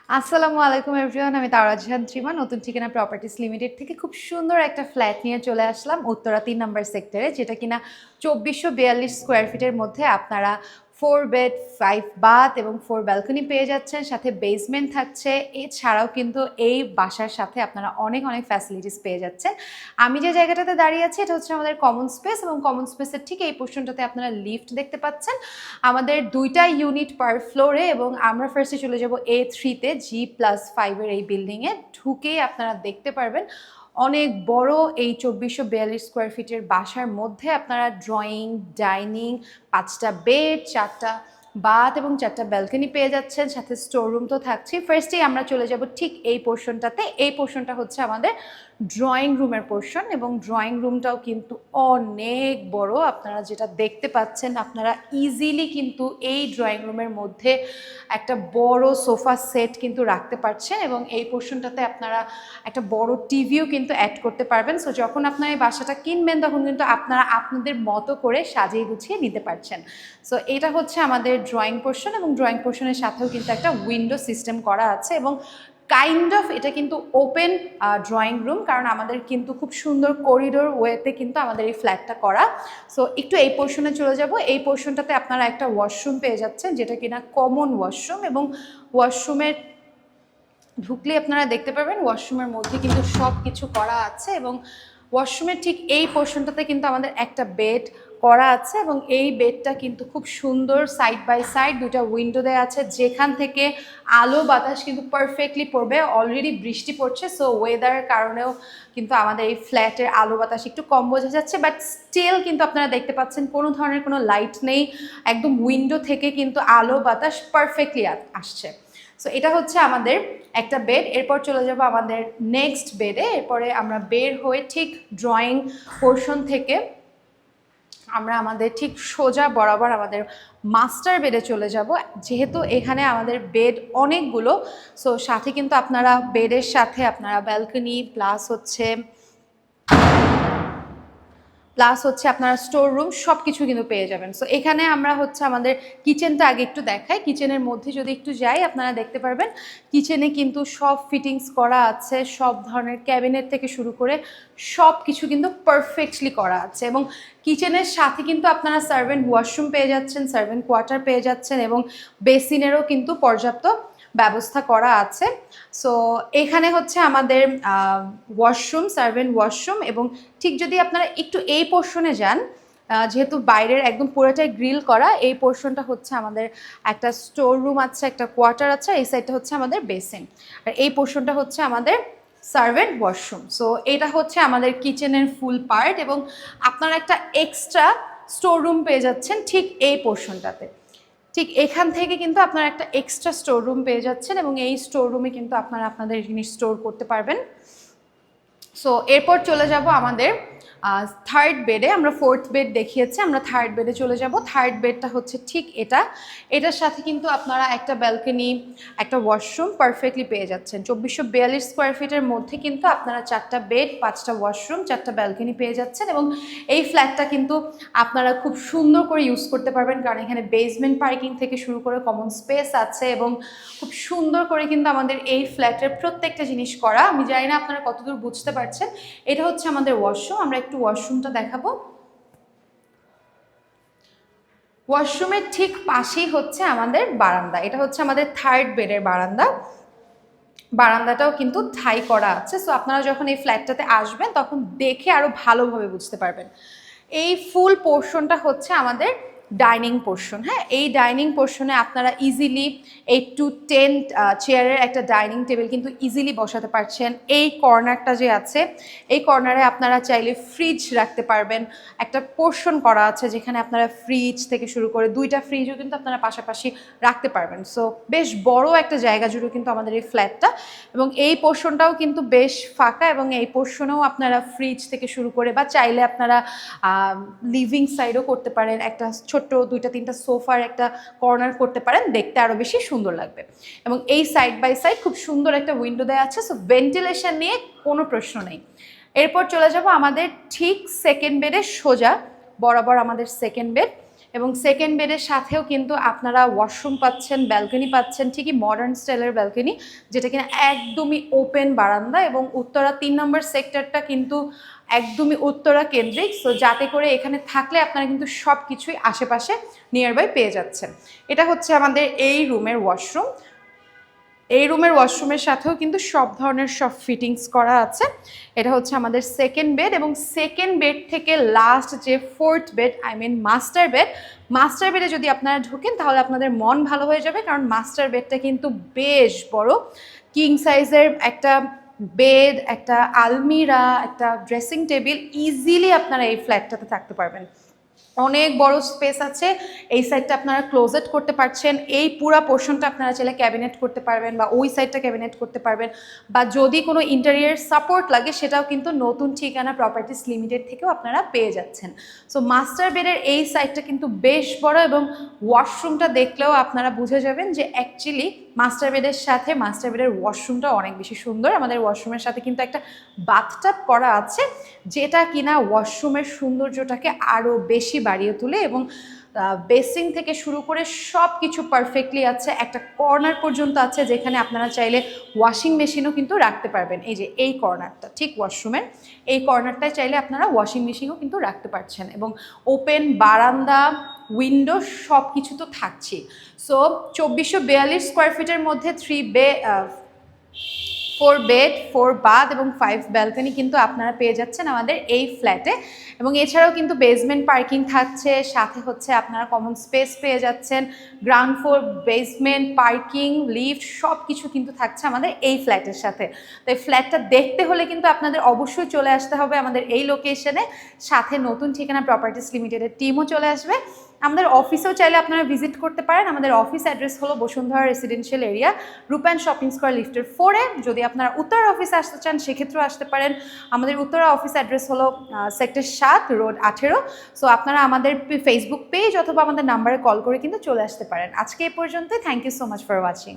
আসসালামু আলাইকুম এভরিওয়ান, আমি তাওরা জাহান ত্রিমা নতুন ঠিকানা প্রপার্টিস লিমিটেড থেকে খুব সুন্দর একটা ফ্ল্যাট নিয়ে চলে আসলাম উত্তরা 3 নম্বর সেক্টরে, যেটা কিনা 2442 স্কোয়ার ফিটের মধ্যে আপনারা 4 বেড 5 বাথ এবং 4 ব্যালকনি পেয়ে যাচ্ছেন, সাথে বেসমেন্ট থাকছে। এছাড়াও কিন্তু এই বাসার সাথে আপনারা অনেক অনেক ফ্যাসিলিটিস পেয়ে যাচ্ছেন। আমি যে জায়গাটাতে দাঁড়িয়ে আছি এটা হচ্ছে আমাদের কমন স্পেস, এবং কমন স্পেসের ঠিক এই পোর্শনটাতে আপনারা লিফট দেখতে পাচ্ছেন। আমাদের 2টা ইউনিট পার ফ্লোরে, এবং আমরা ফার্স্টে চলে যাব A3-তে G+5-এর এই বিল্ডিংয়ে। ঢুকেই আপনারা দেখতে পারবেন অনেক বড় এই 2442 স্কোয়ার ফিটের বাসার মধ্যে আপনারা ড্রয়িং, ডাইনিং, 5টা বেড, 4টা বাথ এবং 4টা ব্যালকনি পেয়ে যাচ্ছেন, সাথে স্টোর রুম তো থাকছেই। ফার্স্টেই আমরা চলে যাব ঠিক এই পোর্শনটাতে। এই পোর্শনটা হচ্ছে আমাদের ড্রয়িং রুমের পোর্শন, এবং ড্রয়িং রুমটাও কিন্তু অনেক বড়। আপনারা যেটা দেখতে পাচ্ছেন, আপনারা ইজিলি কিন্তু এই ড্রয়িং রুমের মধ্যে একটা বড় সোফা সেট কিন্তু রাখতে পারছেন, এবং এই পোর্শনটাতে আপনারা একটা বড় টিভিও কিন্তু অ্যাড করতে পারবেন। সো যখন আপনারা এই বাসাটা কিনবেন তখন কিন্তু আপনারা আপনাদের মতো করে সাজিয়ে গুছিয়ে নিতে পারছেন। সো এটা হচ্ছে আমাদের ড্রয়িং পোর্শন, এবং ড্রয়িং পোর্শনের সাথেও কিন্তু একটা উইন্ডো সিস্টেম করা আছে, এবং কাইন্ড অফ এটা কিন্তু ওপেন ড্রয়িং রুম, কারণ আমাদের কিন্তু খুব সুন্দর করিডোর ওয়েতে কিন্তু আমাদের এই ফ্ল্যাটটা করা। সো একটু এই পোর্শনে চলে যাব। এই পোর্শনটাতে আপনারা একটা ওয়াশরুম পেয়ে যাচ্ছেন, যেটা কিনা কমন ওয়াশরুম, এবং ওয়াশরুমের ঢুকলে আপনারা দেখতে পারবেন ওয়াশরুমের মধ্যে কিন্তু সব কিছু করা আছে, এবং ওয়াশরুমের ঠিক এই পোর্শনটাতে কিন্তু আমাদের একটা বেড করা আছে, এবং এই বেডটা কিন্তু খুব সুন্দর সাইড বাই সাইড 2টা উইন্ডো দেওয়া আছে, যেখান থেকে আলো বাতাস কিন্তু পারফেক্টলি পড়বে। অলরেডি বৃষ্টি পড়ছে, সো ওয়েদারের কারণেও কিন্তু আমাদের এই ফ্ল্যাটের আলো বাতাস একটু কম বোঝা যাচ্ছে, বাট স্টিল কিন্তু আপনারা দেখতে পাচ্ছেন কোনো ধরনের কোনো লাইট নেই, একদম উইন্ডো থেকে কিন্তু আলো বাতাস পারফেক্টলি আসছে। সো এটা হচ্ছে আমাদের একটা বেড। এরপর চলে যাব আমাদের নেক্সট বেডে। এরপরে আমরা বের হয়ে ঠিক ড্রয়িং পোর্শন থেকে আমরা আমাদের ঠিক সোজা বরাবর আমাদের মাস্টার বেডে চলে যাব, যেহেতু এখানে আমাদের বেড অনেকগুলো। সো সাথে কিন্তু আপনারা বেডের সাথে আপনারা ব্যালকনি প্লাস হচ্ছে আপনারা স্টোর রুম সব কিছু কিন্তু পেয়ে যাবেন। সো এখানে আমরা হচ্ছে আমাদের কিচেনটা আগে একটু দেখাই। কিচেনের মধ্যে যদি একটু যাই আপনারা দেখতে পারবেন কিচেনে কিন্তু সব ফিটিংস করা আছে, সব ধরনের ক্যাবিনেট থেকে শুরু করে সব কিছু কিন্তু পারফেক্টলি করা আছে, এবং কিচেনের সাথে কিন্তু আপনারা সার্ভেন্ট ওয়াশরুম পেয়ে যাচ্ছেন, সার্ভেন্ট কোয়ার্টার পেয়ে যাচ্ছেন, এবং বেসিনেরও কিন্তু পর্যাপ্ত ব্যবস্থা করা আছে। সো এখানে হচ্ছে আমাদের ওয়াশরুম, সার্ভেন্ট ওয়াশরুম, এবং ঠিক যদি আপনারা একটু এই পোর্শনে যান, যেহেতু বাইরের একদম পুরোটাই গ্রিল করা, এই পোর্শনটা হচ্ছে আমাদের একটা স্টোর রুম আছে, একটা কোয়ার্টার আছে, এই সাইডটা হচ্ছে আমাদের বেসিন, আর এই পোর্শনটা হচ্ছে আমাদের সার্ভেন্ট ওয়াশরুম। সো এটা হচ্ছে আমাদের কিচেনের ফুল পার্ট, এবং আপনারা একটা এক্সট্রা স্টোর রুম পেয়ে যাচ্ছেন ঠিক এই পোর্শনটাতে। ঠিক এখান থেকে কিন্তু আপনারা একটা এক্সট্রা স্টোর রুম পেয়ে যাচ্ছেন, এবং এই স্টোর রুমে কিন্তু আপনারা আপনাদের জিনিস স্টোর করতে পারবেন। সো এরপর চলে যাব আমাদের থার্ড বেডে। আমরা ফোর্থ বেড দেখিয়েছি, আমরা থার্ড বেডে চলে যাব। থার্ড বেডটা হচ্ছে ঠিক এটার সাথে কিন্তু আপনারা একটা ব্যালকনি, একটা ওয়াশরুম পারফেক্টলি পেয়ে যাচ্ছেন। 2442 স্কোয়ার ফিটের মধ্যে কিন্তু আপনারা 4টা বেড, 5টা ওয়াশরুম, 4টা ব্যালকনি পেয়ে যাচ্ছেন, এবং এই ফ্ল্যাটটা কিন্তু আপনারা খুব সুন্দর করে ইউজ করতে পারবেন, কারণ এখানে বেসমেন্ট পার্কিং থেকে শুরু করে কমন স্পেস আছে, এবং খুব সুন্দর করে কিন্তু আমাদের এই ফ্ল্যাটের প্রত্যেকটা জিনিস করা। আমি জানি না আপনারা কতদূর বুঝতে পারছেন। এটা হচ্ছে আমাদের ওয়াশরুম, আমরা একটু ওয়াশরুমটা দেখাবো। ওয়াশরুমের ঠিক পাশেই হচ্ছে আমাদের বারান্দা। এটা হচ্ছে আমাদের থার্ড বেডের বারান্দা। বারান্দাটাও কিন্তু ঠাই করা আছে। সো আপনারা যখন এই ফ্ল্যাটটাতে আসবেন তখন দেখে আরও ভালোভাবে বুঝতে পারবেন। এই ফুল পোর্শনটা হচ্ছে আমাদের ডাইনিং পোর্শন। হ্যাঁ, এই ডাইনিং পোর্শনে আপনারা ইজিলি 8 to 10 চেয়ারের একটা ডাইনিং টেবিল কিন্তু ইজিলি বসাতে পারছেন। এই কর্নারটা যে আছে, এই কর্নারে আপনারা চাইলে ফ্রিজ রাখতে পারবেন। একটা পোর্শন করা আছে যেখানে আপনারা ফ্রিজ থেকে শুরু করে 2টা ফ্রিজও কিন্তু আপনারা পাশাপাশি রাখতে পারবেন। সো বেশ বড় একটা জায়গা জুড়ে কিন্তু আমাদের এই ফ্ল্যাটটা, এবং এই পোর্শনটাও কিন্তু বেশ ফাঁকা, এবং এই পোর্শনেও আপনারা ফ্রিজ থেকে শুরু করে বা চাইলে আপনারা লিভিং সাইডও করতে পারেন, একটা ছোট্ট 2টা-3টা সোফার একটা কর্নার করতে পারেন, দেখতে আরও বেশি সুন্দর লাগবে। এবং এই সাইড বাই সাইড খুব সুন্দর একটা উইন্ডো দেওয়া আছে, সো ভেন্টিলেশন নিয়ে কোনো প্রশ্ন নেই। এরপর চলে যাব আমাদের ঠিক সেকেন্ড বেডের সোজা বরাবর আমাদের সেকেন্ড বেড, এবং সেকেন্ড বেডের সাথেও কিন্তু আপনারা ওয়াশরুম পাচ্ছেন, ব্যালকনি পাচ্ছেন, ঠিকই মডার্ন স্টাইলের ব্যালকনি, যেটা কিনা একদমই ওপেন বারান্দা, এবং উত্তরা 3 নম্বর সেক্টরটা কিন্তু একদমই উত্তরা কেন্দ্রিক। সো যাতে করে এখানে থাকলে আপনারা কিন্তু সব কিছুই আশেপাশে নিয়ার বাই পেয়ে যাচ্ছেন। এটা হচ্ছে আমাদের এই রুমের ওয়াশরুম। এই রুমের ওয়াশরুমের সাথেও কিন্তু সব ধরনের সব ফিটিংস করা আছে। এটা হচ্ছে আমাদের সেকেন্ড বেড, এবং সেকেন্ড বেড থেকে লাস্ট যে fourth bed, I mean master বেডে যদি আপনারা ঢুকেন তাহলে আপনাদের মন ভালো হয়ে যাবে, কারণ মাস্টার বেডটা কিন্তু বেশ বড়, কিং সাইজের একটা বেড, একটা আলমিরা, একটা ড্রেসিং টেবিল, ইজিলি আপনারা এই ফ্ল্যাটটাতে থাকতে পারবেন। অনেক বড় স্পেস আছে। এই সাইডটা আপনারা ক্লোজেট করতে পারছেন, এই পুরো পোর্শনটা আপনারা চাইলে ক্যাবিনেট করতে পারবেন, বা ওই সাইডটা ক্যাবিনেট করতে পারবেন, বা যদি কোনো ইন্টেরিয়ার সাপোর্ট লাগে সেটাও কিন্তু নতুন ঠিকানা প্রপার্টিস লিমিটেড থেকেও আপনারা পেয়ে যাচ্ছেন। সো মাস্টার বেডের এই সাইডটা কিন্তু বেশ বড়, এবং ওয়াশরুমটা দেখলেও আপনারা বুঝে যাবেন যে অ্যাকচুয়ালি মাস্টার বেডের সাথে মাস্টার বেডের ওয়াশরুমটা অনেক বেশি সুন্দর। আমাদের ওয়াশরুমের সাথে কিন্তু একটা বাথটাব করা আছে, যেটা কিনা ওয়াশরুমের সৌন্দর্যটাকে আরও বেশি বাড়িয়ে তোলে, এবং বেসিন থেকে শুরু করে সব কিছু পারফেক্টলি আছে। একটা কর্নার পর্যন্ত আছে যেখানে আপনারা চাইলে ওয়াশিং মেশিনও কিন্তু রাখতে পারবেন। এই যে এই কর্নারটা, ঠিক ওয়াশরুমের এই কর্নারটায় চাইলে আপনারা ওয়াশিং মেশিনও কিন্তু রাখতে পারছেন, এবং ওপেন বারান্দা, উইন্ডো সব কিছু তো থাকছেই। সো 2442 স্কোয়ার ফিটের মধ্যে 4 বেড, 4 বাথ এবং 5 ব্যালকনি কিন্তু আপনারা পেয়ে যাচ্ছেন আমাদের এই ফ্ল্যাটে। এবং এছাড়াও কিন্তু বেসমেন্ট পার্কিং থাকছে, সাথে হচ্ছে আপনারা কমন স্পেস পেয়ে যাচ্ছেন, ground floor, basement, parking, lift সব কিছু কিন্তু থাকছে আমাদের এই ফ্ল্যাটের সাথে। তো এই ফ্ল্যাটটা দেখতে হলে কিন্তু আপনাদের অবশ্যই চলে আসতে হবে আমাদের এই লোকেশনে, সাথে নতুন ঠিকানা প্রপার্টিস লিমিটেডের টিমও চলে আসবে। আমাদের অফিসেও চাইলে আপনারা ভিজিট করতে পারেন। আমাদের অফিস অ্যাড্রেস হলো বসুন্ধরা রেসিডেন্সিয়াল এরিয়া, রূপায়ণ শপিং স্কোয়ার লিফটের 4-এ। যদি আপনারা উত্তরা অফিসে আসতে চান সেক্ষেত্রেও আসতে পারেন। আমাদের উত্তরা অফিস অ্যাড্রেস হলো সেক্টর 7, রোড 18। সো আপনারা আমাদের ফেসবুক পেজ অথবা আমাদের নাম্বারে কল করে কিন্তু চলে আসতে পারেন। আজকে এই পর্যন্তই। Thank you so much for watching.